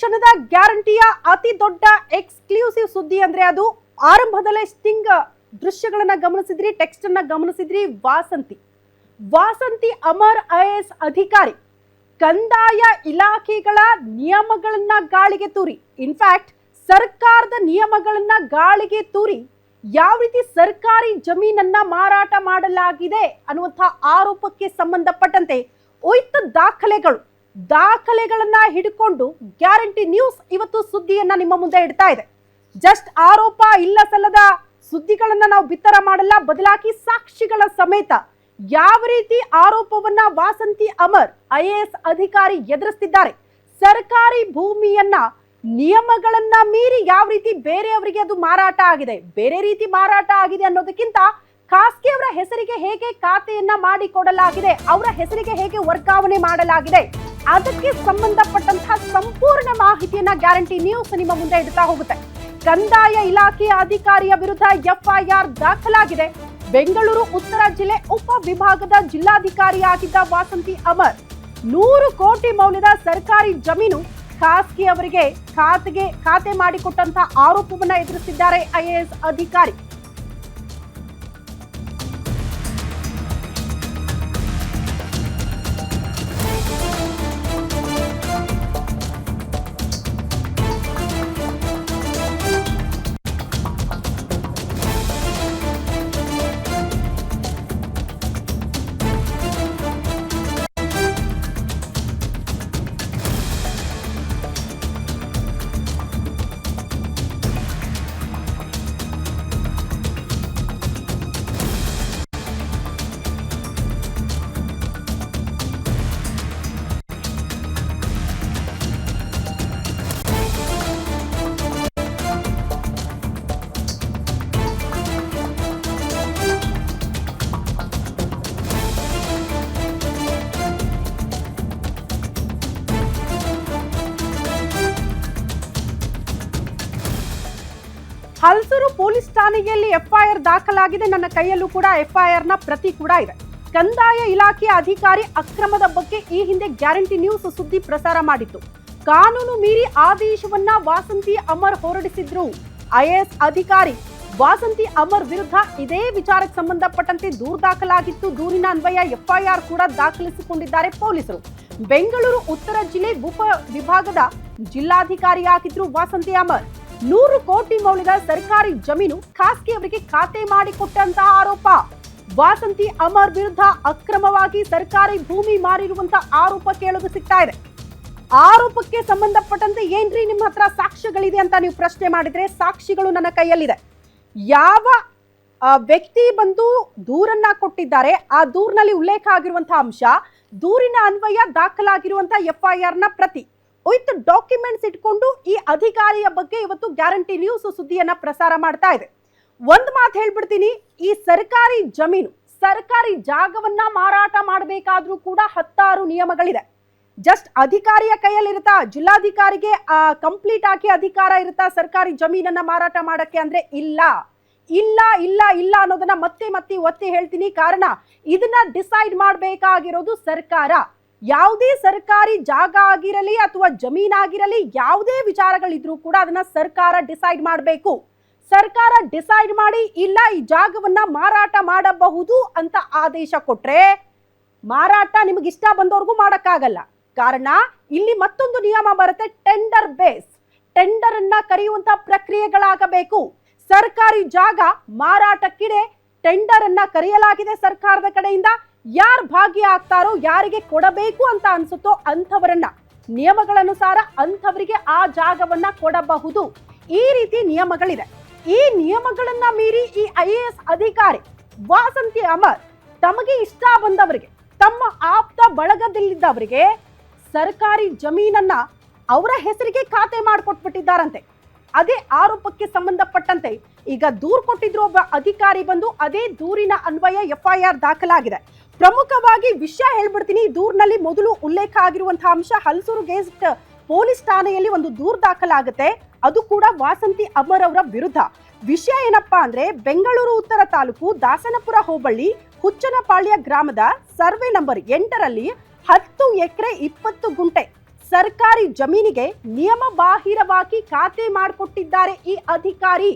ಕ್ಷಣದ ಗ್ಯಾರಂಟಿಯ ಅತಿ ದೊಡ್ಡ ಎಕ್ಸ್ಕ್ಲೂಸಿವ್ ಸುದ್ದಿ ಅಂದ್ರೆ ಅದು ಆರಂಭದಲ್ಲೇ ಸ್ಟಿಂಗ್ ದೃಶ್ಯಗಳನ್ನ ಗಮನಿಸಿದ್ರಿ, ಟೆಕ್ಸ್ಟ್ ಅನ್ನ ಗಮನಿಸಿದ್ರಿ. ವಾಸಂತಿ ಅಮರ್ ಐಎಎಸ್ ಅಧಿಕಾರಿ ಕಂದಾಯ ಇಲಾಖೆಗಳ ನಿಯಮಗಳನ್ನ ಗಾಳಿಗೆ ತೂರಿ, ಇನ್ಫ್ಯಾಕ್ಟ್ ಸರ್ಕಾರದ ನಿಯಮಗಳನ್ನ ಗಾಳಿಗೆ ತೂರಿ ಯಾವ ರೀತಿ ಸರ್ಕಾರಿ ಜಮೀನನ್ನ ಮಾರಾಟ ಮಾಡಲಾಗಿದೆ ಅನ್ನುವಂತಹ ಆರೋಪಕ್ಕೆ ಸಂಬಂಧಪಟ್ಟಂತೆ ದಾಖಲೆಗಳನ್ನ ಹಿಡ್ಕೊಂಡು ಗ್ಯಾರಂಟಿ ನ್ಯೂಸ್ ಇವತ್ತು ಸುದ್ದಿಯನ್ನ ನಿಮ್ಮ ಮುಂದೆ ಇಡ್ತಾ ಇದೆ. ಜಸ್ಟ್ ಆರೋಪ ಇಲ್ಲ ಸಲ್ಲದ ಸುದ್ದಿಗಳನ್ನ ನಾವು ಬಿತ್ತರ ಮಾಡಲ್ಲ, ಬದಲಾಗಿ ಸಾಕ್ಷಿಗಳ ಸಮೇತ ಯಾವ ರೀತಿ ಆರೋಪವನ್ನ ವಾಸಂತಿ ಅಮರ್ ಐಎಎಸ್ ಅಧಿಕಾರಿ ಎದುರಿಸ್ತಿದ್ದಾರೆ, ಸರ್ಕಾರಿ ಭೂಮಿಯನ್ನ ನಿಯಮಗಳನ್ನ ಮೀರಿ ಯಾವ ರೀತಿ ಬೇರೆಯವರಿಗೆ ಅದು ಮಾರಾಟ ಆಗಿದೆ, ಬೇರೆ ರೀತಿ ಮಾರಾಟ ಆಗಿದೆ ಅನ್ನೋದಕ್ಕಿಂತ ಖಾಸ್ಗಿ ಅವರ ಹೆಸರಿಗೆ ಹೇಗೆ ಖಾತೆಯನ್ನ ಮಾಡಿಕೊಡಲಾಗಿದೆ, ಅವರ ಹೆಸರಿಗೆ ಹೇಗೆ ವರ್ಗಾವಣೆ ಮಾಡಲಾಗಿದೆ, ಅದಕ್ಕೆ ಸಂಬಂಧಪಟ್ಟಂತಹ ಸಂಪೂರ್ಣ ಮಾಹಿತಿಯನ್ನ ಗ್ಯಾರಂಟಿ ನ್ಯೂಸ್ ನಿಮ್ಮ ಮುಂದೆ ಇಡ್ತಾ ಹೋಗುತ್ತೆ. ಕಂದಾಯ ಇಲಾಖೆಯ ಅಧಿಕಾರಿಯ ವಿರುದ್ಧ ಎಫ್ಐಆರ್ ದಾಖಲಾಗಿದೆ. ಬೆಂಗಳೂರು ಉತ್ತರ ಜಿಲ್ಲೆ ಉಪ ವಿಭಾಗದ ಜಿಲ್ಲಾಧಿಕಾರಿಯಾಗಿದ್ದ ವಾಸಂತಿ ಅಮರ್ 100 ಕೋಟಿ ಮೌಲ್ಯದ ಸರ್ಕಾರಿ ಜಮೀನು ಖಾಸ್ಗಿ ಅವರಿಗೆ ಖಾತೆ ಮಾಡಿಕೊಟ್ಟಂತಹ ಆರೋಪವನ್ನ ಎದುರಿಸಿದ್ದಾರೆ ಐಎಎಸ್ ಅಧಿಕಾರಿ. ಹಲಸೂರು ಪೊಲೀಸ್ ಠಾಣೆಯಲ್ಲಿ ಎಫ್ಐಆರ್ ದಾಖಲಾಗಿದೆ. ನನ್ನ ಕೈಯಲ್ಲೂ ಕೂಡ ಎಫ್ಐಆರ್ ನ ಪ್ರತಿ ಕೂಡ ಇದೆ. ಕಂದಾಯ ಇಲಾಖೆಯ ಅಧಿಕಾರಿ ಅಕ್ರಮದ ಬಗ್ಗೆ ಈ ಹಿಂದೆ ಗ್ಯಾರಂಟಿ ನ್ಯೂಸ್ ಸುದ್ದಿ ಪ್ರಸಾರ ಮಾಡಿತ್ತು. ಕಾನೂನು ಮೀರಿ ಆದೇಶವನ್ನ ವಾಸಂತಿ ಅಮರ್ ಹೊರಡಿಸಿದ್ರು. ಐಎಎಸ್ ಅಧಿಕಾರಿ ವಾಸಂತಿ ಅಮರ್ ವಿರುದ್ಧ ಇದೇ ವಿಚಾರಕ್ಕೆ ಸಂಬಂಧಪಟ್ಟಂತೆ ದೂರು ದಾಖಲಾಗಿತ್ತು. ದೂರಿನ ಅನ್ವಯ ಎಫ್ಐಆರ್ ಕೂಡ ದಾಖಲಿಸಿಕೊಂಡಿದ್ದಾರೆ ಪೊಲೀಸರು. ಬೆಂಗಳೂರು ಉತ್ತರ ಜಿಲ್ಲೆ ಉಪ ವಿಭಾಗದ ಜಿಲ್ಲಾಧಿಕಾರಿಯಾಗಿದ್ರು ವಾಸಂತಿ ಅಮರ್. 100 ಕೋಟಿ ಮೌಲ್ಯದ ಸರ್ಕಾರಿ ಜಮೀನು ಖಾಸ್ಗಿ ಅವರಿಗೆ ಖಾತೆ ಮಾಡಿಕೊಟ್ಟಂತಹ ಆರೋಪ. ವಾಸಂತಿ ಅಮರ್ ವಿರುದ್ಧ ಅಕ್ರಮವಾಗಿ ಸರ್ಕಾರಿ ಭೂಮಿ ಮಾರಿರುವಂತಹ ಆರೋಪ ಕೇಳಲು ಸಿಗ್ತಾ ಇದೆ. ಆರೋಪಕ್ಕೆ ಸಂಬಂಧಪಟ್ಟಂತೆ ಏನ್ರಿ ನಿಮ್ಮ ಹತ್ರ ಸಾಕ್ಷ್ಯಗಳಿದೆ ಅಂತ ನೀವು ಪ್ರಶ್ನೆ ಮಾಡಿದ್ರೆ, ಸಾಕ್ಷಿಗಳು ನನ್ನ ಕೈಯಲ್ಲಿದೆ. ಯಾವ ವ್ಯಕ್ತಿ ಬಂದು ದೂರನ್ನ ಕೊಟ್ಟಿದ್ದಾರೆ, ಆ ದೂರಿನಲ್ಲಿ ಉಲ್ಲೇಖ ಆಗಿರುವಂತಹ ಅಂಶ, ದೂರಿನ ಅನ್ವಯ ದಾಖಲಾಗಿರುವಂತಹ ಎಫ್ಐಆರ್ ನ ಪ್ರತಿ ವಿತ್ ಡಾಕ್ಯುಮೆಂಟ್ಸ್ ಇಟ್ಕೊಂಡು ಈ ಅಧಿಕಾರಿಯ ಬಗ್ಗೆ ಇವತ್ತು ಗ್ಯಾರಂಟಿ ನ್ಯೂಸ್ ಸುದ್ದಿಯನ್ನ ಪ್ರಸಾರ ಮಾಡ್ತಾ ಇದೆ. ಒಂದ್ ಮಾತು ಹೇಳ್ಬಿಡ್ತೀನಿ, ಈ ಸರ್ಕಾರಿ ಜಮೀನು, ಸರ್ಕಾರಿ ಜಾಗವನ್ನ ಮಾರಾಟ ಮಾಡಬೇಕಾದ್ರೂ ಕೂಡ 10 ನಿಯಮಗಳಿದೆ. ಜಸ್ಟ್ ಅಧಿಕಾರಿಯ ಕೈಯಲ್ಲಿರುತ್ತಾ, ಜಿಲ್ಲಾಧಿಕಾರಿಗೆ ಕಂಪ್ಲೀಟ್ ಆಗಿ ಅಧಿಕಾರ ಇರುತ್ತಾ ಸರ್ಕಾರಿ ಜಮೀನನ್ನ ಮಾರಾಟ ಮಾಡಕ್ಕೆ ಅಂದ್ರೆ ಇಲ್ಲ ಇಲ್ಲ ಇಲ್ಲ ಇಲ್ಲ ಅನ್ನೋದನ್ನ ಮತ್ತೆ ಒತ್ತಿ ಹೇಳ್ತೀನಿ. ಕಾರಣ ಇದನ್ನ ಡಿಸೈಡ್ ಮಾಡಬೇಕಾಗಿರೋದು ಸರ್ಕಾರ. ಯಾವುದೇ ಸರ್ಕಾರಿ ಜಾಗ ಆಗಿರಲಿ ಅಥವಾ ಜಮೀನಾಗಿರಲಿ, ಯಾವುದೇ ವಿಚಾರಗಳಿದ್ರೂ ಕೂಡ ಅದನ್ನ ಸರ್ಕಾರ ಡಿಸೈಡ್ ಮಾಡಬೇಕು. ಸರ್ಕಾರ ಡಿಸೈಡ್ ಮಾಡಿ ಇಲ್ಲ ಈ ಜಾಗವನ್ನ ಮಾರಾಟ ಮಾಡಬಹುದು ಅಂತ ಆದೇಶ ಕೊಟ್ರೆ ಮಾರಾಟ ನಿಮಗೆ ಇಷ್ಟ ಬಂದವ್ರಿಗೂ ಮಾಡಕ್ಕಾಗಲ್ಲ. ಕಾರಣ ಇಲ್ಲಿ ಮತ್ತೊಂದು ನಿಯಮ ಬರುತ್ತೆ, ಟೆಂಡರ್ ಬೇಸ್. ಟೆಂಡರ್ ಅನ್ನ ಕರೆಯುವಂತ ಪ್ರಕ್ರಿಯೆಗಳಾಗಬೇಕು. ಸರ್ಕಾರಿ ಜಾಗ ಮಾರಾಟಕ್ಕಿಡೆ ಟೆಂಡರ್ ಅನ್ನ ಕರೆಯಲಾಗಿದೆ ಸರ್ಕಾರದ ಕಡೆಯಿಂದ. ಯಾರು ಭಾಗಿಯಾಗ್ತಾರೋ, ಯಾರಿಗೆ ಕೊಡಬೇಕು ಅಂತ ಅನ್ಸುತ್ತೋ ಅಂಥವರನ್ನ ನಿಯಮಗಳನುಸಾರ ಅಂಥವರಿಗೆ ಆ ಜಾಗವನ್ನ ಕೊಡಬಹುದು. ಈ ರೀತಿ ನಿಯಮಗಳಿದೆ. ಈ ನಿಯಮಗಳನ್ನ ಮೀರಿ ಈ ಐಎಎಸ್ ಅಧಿಕಾರಿ ವಾಸಂತಿ ಅಮರ್ ತಮಗೆ ಇಷ್ಟ ಬಂದವರಿಗೆ, ತಮ್ಮ ಆಪ್ತ ಬಳಗದಲ್ಲಿದ್ದವರಿಗೆ ಸರ್ಕಾರಿ ಜಮೀನನ್ನ ಅವರ ಹೆಸರಿಗೆ ಖಾತೆ ಮಾಡಿಕೊಟ್ಬಿಟ್ಟಿದ್ದಾರಂತೆ. ಅದೇ ಆರೋಪಕ್ಕೆ ಸಂಬಂಧಪಟ್ಟಂತೆ ಈಗ ದೂರು ಕೊಟ್ಟಿದ್ರು ಒಬ್ಬ ಅಧಿಕಾರಿ ಬಂದು, ಅದೇ ದೂರಿನ ಅನ್ವಯ ಎಫ್ಐಆರ್ ದಾಖಲಾಗಿದೆ. ಪ್ರಮುಖವಾಗಿ ವಿಷಯ ಹೇಳ್ಬಿಡ್ತೀನಿ. ದೂರಿನಲ್ಲಿ ಮೊದಲು ಉಲ್ಲೇಖ ಆಗಿರುವಂತಹ ಅಂಶ, ಹಲಸೂರು ಗೆಸ್ಟ್ ಪೊಲೀಸ್ ಠಾಣೆಯಲ್ಲಿ ಒಂದು ದೂರು ದಾಖಲಾಗುತ್ತೆ. ಅದು ಕೂಡ ವಾಸಂತಿ ಅಮರ್ ಅವರ ವಿರುದ್ಧ. ವಿಷಯ ಏನಪ್ಪಾ ಅಂದ್ರೆ, ಬೆಂಗಳೂರು ಉತ್ತರ ತಾಲೂಕು ದಾಸನಪುರ ಹೋಬಳಿ ಹುಚ್ಚನಪಾಳ್ಯ ಗ್ರಾಮದ ಸರ್ವೆ ನಂಬರ್ 8ರಲ್ಲಿ 10 ಎಕರೆ 20 ಗುಂಟೆ ಸರ್ಕಾರಿ ಜಮೀನಿಗೆ ನಿಯಮ ಬಾಹಿರವಾಗಿ ಖಾತೆ ಮಾಡಿಕೊಟ್ಟಿದ್ದಾರೆ ಈ ಅಧಿಕಾರಿ.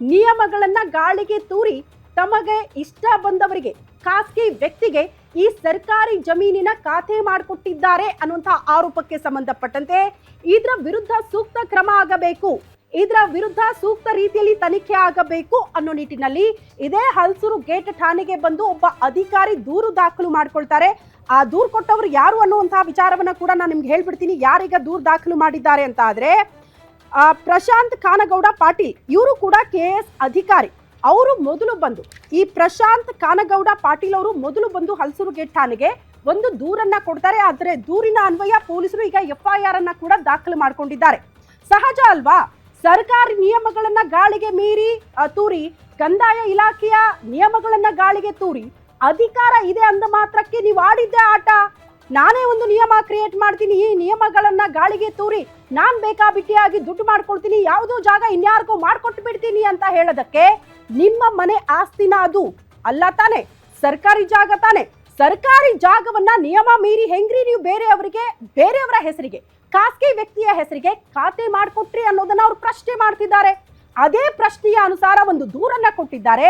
ನಿಯಮಗಳನ್ನ ಗಾಳಿಗೆ ತೂರಿ ತಮಗೆ ಇಷ್ಟ ಬಂದವರಿಗೆ, ಖಾಸಗಿ ವ್ಯಕ್ತಿಗೆ ಈ ಸರ್ಕಾರಿ ಜಮೀನಿನ ಖಾತೆ ಮಾಡಿಕೊಟ್ಟಿದ್ದಾರೆ ಅನ್ನುವಂತಹ ಆರೋಪಕ್ಕೆ ಸಂಬಂಧಪಟ್ಟಂತೆ ಇದರ ವಿರುದ್ಧ ಸೂಕ್ತ ಕ್ರಮ ಆಗಬೇಕು, ಇದರ ವಿರುದ್ಧ ಸೂಕ್ತ ರೀತಿಯಲ್ಲಿ ತನಿಖೆ ಆಗಬೇಕು ಅನ್ನೋ ನಿಟ್ಟಿನಲ್ಲಿ ಇದೇ ಹಲಸೂರು ಗೇಟ್ ಠಾಣೆಗೆ ಬಂದು ಒಬ್ಬ ಅಧಿಕಾರಿ ದೂರು ದಾಖಲು ಮಾಡ್ಕೊಳ್ತಾರೆ. ಆ ದೂರು ಕೊಟ್ಟವರು ಯಾರು ಅನ್ನುವಂತಹ ವಿಚಾರವನ್ನ ಕೂಡ ನಾನು ನಿಮ್ಗೆ ಹೇಳ್ಬಿಡ್ತೀನಿ. ಯಾರೀಗ ದೂರು ದಾಖಲು ಮಾಡಿದ್ದಾರೆ ಅಂತ ಆದ್ರೆ ಪ್ರಶಾಂತ್ ಕಾನಗೌಡ ಪಾಟೀಲ್, ಇವರು ಕೂಡ KS ಅಧಿಕಾರಿ. ಅವರು ಮೊದಲು ಬಂದು, ಈ ಪ್ರಶಾಂತ್ ಕಾನಗೌಡ ಪಾಟೀಲ್ ಅವರು ಮೊದಲು ಬಂದು ಹಲಸೂರು ಗೇಟ್ ಠಾಣೆಗೆ ಒಂದು ದೂರನ್ನ ಕೊಡ್ತಾರೆ. ಆದರೆ ದೂರಿನ ಅನ್ವಯ ಪೊಲೀಸರು ಈಗ FIR ಅನ್ನ ಕೂಡ ದಾಖಲು ಮಾಡ್ಕೊಂಡಿದ್ದಾರೆ. ಸಹಜ ಅಲ್ವಾ? ಸರ್ಕಾರಿ ನಿಯಮಗಳನ್ನ ಗಾಳಿಗೆ ಮೀರಿ ತೂರಿ, ಕಂದಾಯ ಇಲಾಖೆಯ ನಿಯಮಗಳನ್ನ ಗಾಳಿಗೆ ತೂರಿ, ಅಧಿಕಾರ ಇದೆ ಅಂದ ಮಾತ್ರಕ್ಕೆ ನೀವು ಆಡಿದ್ದೆ ಆಟ. ನಾನೇ ಒಂದು ನಿಯಮ ಕ್ರಿಯೇಟ್ ಮಾಡ್ತೀನಿ, ಈ ನಿಯಮಗಳನ್ನ ಗಾಳಿಗೆ ತೂರಿ ನಾನ್ ಬೇಕಾಬಿಟ್ಟಿಯಾಗಿ ದುಡ್ಡು ಮಾಡ್ಕೊಳ್ತೀನಿ, ಯಾವುದೋ ಜಾಗ ಇನ್ಯಾರಿಗೋ ಮಾಡ್ಕೊಟ್ಟು ಬಿಡ್ತೀನಿ ಅಂತ ಹೇಳೋದಕ್ಕೆ ನಿಮ್ಮ ಮನೆ ಆಸ್ತಿನ ಅದು ಅಲ್ಲ ತಾನೆ? ಸರ್ಕಾರಿ ಜಾಗ ತಾನೆ? ಸರ್ಕಾರಿ ಜಾಗವನ್ನ ನಿಯಮ ಮೀರಿ ಹೆಂಗ್ರಿ ನೀವು ಬೇರೆಯವರ ಹೆಸರಿಗೆ, ಖಾಸಗಿ ವ್ಯಕ್ತಿಯ ಹೆಸರಿಗೆ ಖಾತೆ ಮಾಡಿಕೊಟ್ರಿ ಅನ್ನೋದನ್ನ ಅವ್ರು ಪ್ರಶ್ನೆ ಮಾಡ್ತಿದ್ದಾರೆ. ಅದೇ ಪ್ರಶ್ನೆಯ ಅನುಸಾರ ಒಂದು ದೂರನ್ನ ಕೊಟ್ಟಿದ್ದಾರೆ.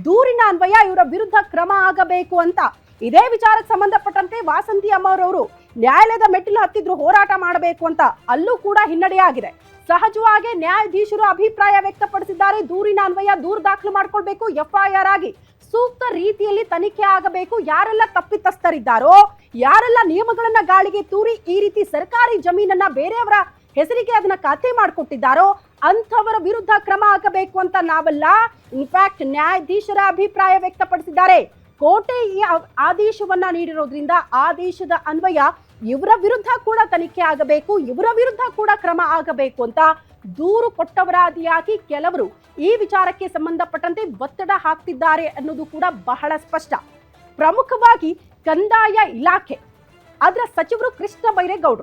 ದೂರಿನ ಅನ್ವಯ ಇವರ ವಿರುದ್ಧ ಕ್ರಮ ಆಗಬೇಕು ಅಂತ. ಇದೇ ವಿಚಾರಕ್ಕೆ ಸಂಬಂಧಪಟ್ಟಂತೆ ವಾಸಂತಿ ಅಮ್ಮರವರು ನ್ಯಾಯಾಲಯದ ಮೆಟ್ಟಿಲು ಹತ್ತಿದ್ರು, ಹೋರಾಟ ಮಾಡಬೇಕು ಅಂತ. ಅಲ್ಲೂ ಕೂಡ ಹಿನ್ನಡೆಯಾಗಿದೆ. ಸಹಜವಾಗಿ ನ್ಯಾಯಾಧೀಶರು ಅಭಿಪ್ರಾಯ ವ್ಯಕ್ತಪಡಿಸಿದ್ದಾರೆ. ದೂರಿನ ಅನ್ವಯ ದೂರು ದಾಖಲು ಮಾಡ್ಕೊಳ್ಬೇಕು, FIR ಆಗಿ ಸೂಕ್ತ ರೀತಿಯಲ್ಲಿ ತನಿಖೆ ಆಗಬೇಕು. ಯಾರೆಲ್ಲ ತಪ್ಪಿತಸ್ಥರಿದ್ದಾರೋ, ಯಾರೆಲ್ಲ ನಿಯಮಗಳನ್ನ ಗಾಳಿಗೆ ತೂರಿ ಈ ರೀತಿ ಸರ್ಕಾರಿ ಜಮೀನನ್ನ ಬೇರೆಯವರ ಹೆಸರಿಗೆ ಅದನ್ನ ಖಾತೆ ಮಾಡಿಕೊಟ್ಟಿದ್ದಾರೋ ಅಂಥವರ ವಿರುದ್ಧ ಕ್ರಮ ಆಗಬೇಕು ಅಂತ ನಾವಲ್ಲ, ಇನ್ಫ್ಯಾಕ್ಟ್ ನ್ಯಾಯಾಧೀಶರ ಅಭಿಪ್ರಾಯ ವ್ಯಕ್ತಪಡಿಸಿದ್ದಾರೆ. ಕೋರ್ಟೆ ಈ ಆದೇಶವನ್ನ ನೀಡಿರೋದ್ರಿಂದ ಆದೇಶದ ಅನ್ವಯ ಇವರ ವಿರುದ್ಧ ಕೂಡ ತನಿಖೆ ಆಗಬೇಕು, ಇವರ ವಿರುದ್ಧ ಕೂಡ ಕ್ರಮ ಆಗಬೇಕು ಅಂತ ದೂರು ಕೊಟ್ಟವರಾದಿಯಾಗಿ ಕೆಲವರು ಈ ವಿಚಾರಕ್ಕೆ ಸಂಬಂಧಪಟ್ಟಂತೆ ಒತ್ತಡ ಹಾಕ್ತಿದ್ದಾರೆ ಅನ್ನೋದು ಕೂಡ ಬಹಳ ಸ್ಪಷ್ಟ. ಪ್ರಮುಖವಾಗಿ ಕಂದಾಯ ಇಲಾಖೆ, ಅದರ ಸಚಿವರು ಕೃಷ್ಣ ಬೈರೇಗೌಡರು